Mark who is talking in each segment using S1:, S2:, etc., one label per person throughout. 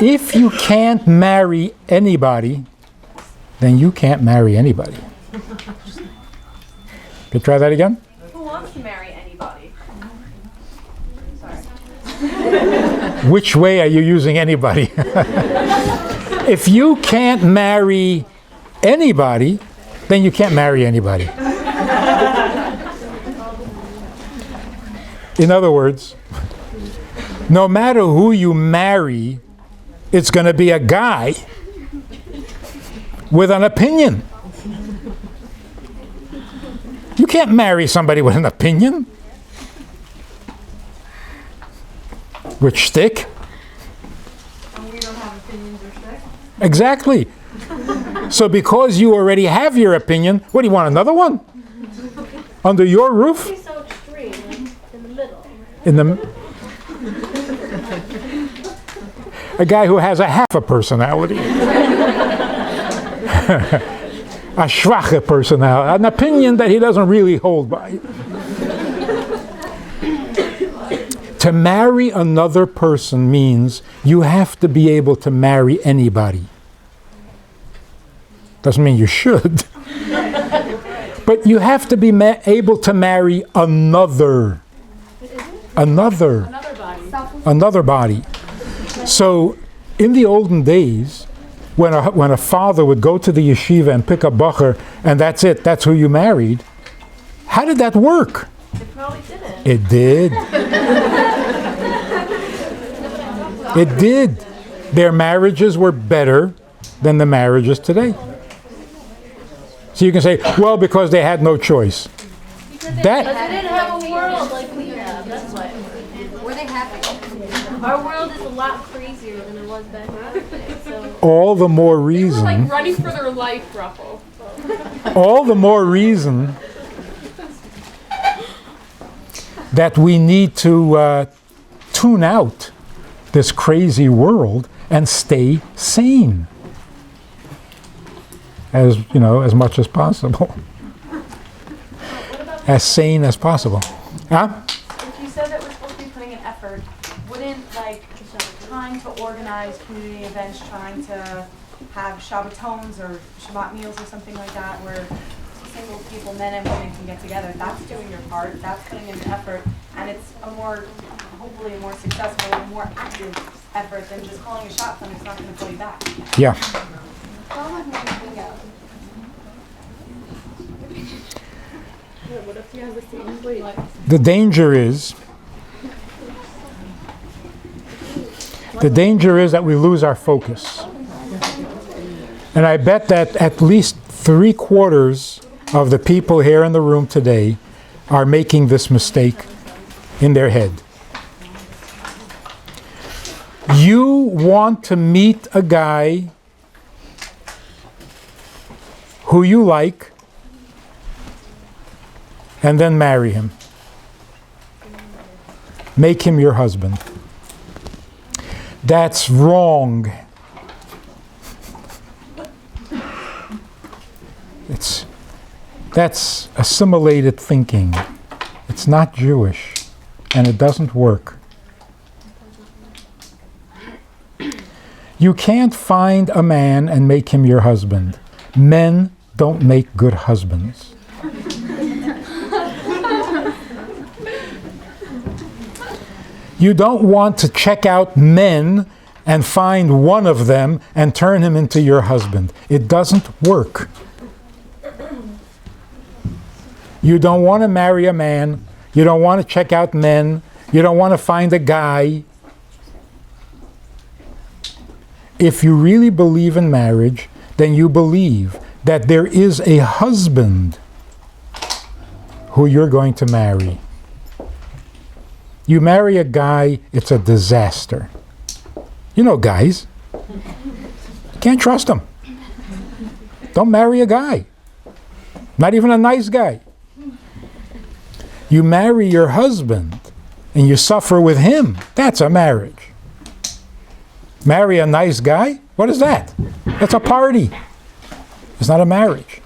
S1: If you can't marry anybody, then you can't marry anybody. Can you try that again?
S2: Who wants to marry anybody? Sorry.
S1: Which way are you using anybody? If you can't marry anybody, then you can't marry anybody. In other words, no matter who you marry, it's going to be a guy with an opinion. You can't marry somebody with an opinion. With shtick.
S2: And we don't have opinions or shtick?
S1: Exactly. So because you already have your opinion, what do you want, another one? Under your roof?
S3: He's so extreme, like in the middle.
S1: In the a guy who has a half a personality. A schwache personality, an opinion that he doesn't really hold by. To marry another person means you have to be able to marry anybody. Doesn't mean you should. But you have to be able to marry another body. So in the olden days, when a father would go to the yeshiva and pick a bacher, and that's it, that's who you married, how did that work?
S2: It probably didn't.
S1: It did. It did. Their marriages were better than the marriages today. So you can say, well, because they had no choice.
S3: Because they didn't have a world like we have. That's why.
S2: Were they happy?
S3: Our world is a lot crazier than it was back in the day. So.
S1: All the more reason.
S4: They were like running for their life, Ruffle.
S1: All the more reason that we need to tune out this crazy world and stay sane. As much as possible. As sane as possible. Huh?
S2: If you said that we're supposed to be putting in effort, wouldn't trying to organize community events, trying to have Shabbatons or Shabbat meals or something like that, where single people, men and women, can get together, that's doing your part, that's putting in effort, and it's hopefully a more successful and more active effort than just calling a shot when it's not going to pull you back.
S1: Yeah. The danger is that we lose our focus. And I bet that at least 3/4 of the people here in the room today are making this mistake in their head. You want to meet a guy who you like and then marry him. Make him your husband. That's wrong. That's assimilated thinking. It's not Jewish, and it doesn't work. You can't find a man and make him your husband. Men don't make good husbands. You don't want to check out men and find one of them and turn him into your husband. It doesn't work. You don't want to marry a man. You don't want to check out men. You don't want to find a guy. If you really believe in marriage, then you believe that there is a husband who you're going to marry. You marry a guy, it's a disaster. You know guys. Can't trust them. Don't marry a guy. Not even a nice guy. You marry your husband and you suffer with him. That's a marriage. Marry a nice guy? What is that? That's a party. It's not a marriage.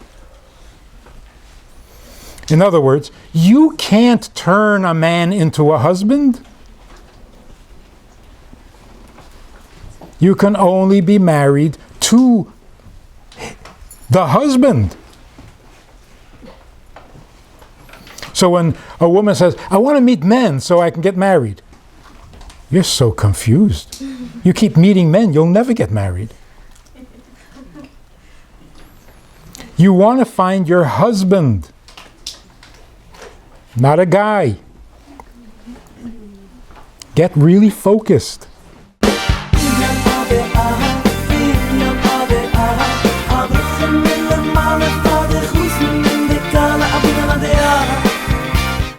S1: In other words, you can't turn a man into a husband. You can only be married to the husband. So when a woman says, I want to meet men so I can get married, you're so confused. You keep meeting men, you'll never get married. You want to find your husband, not a guy. Get really focused.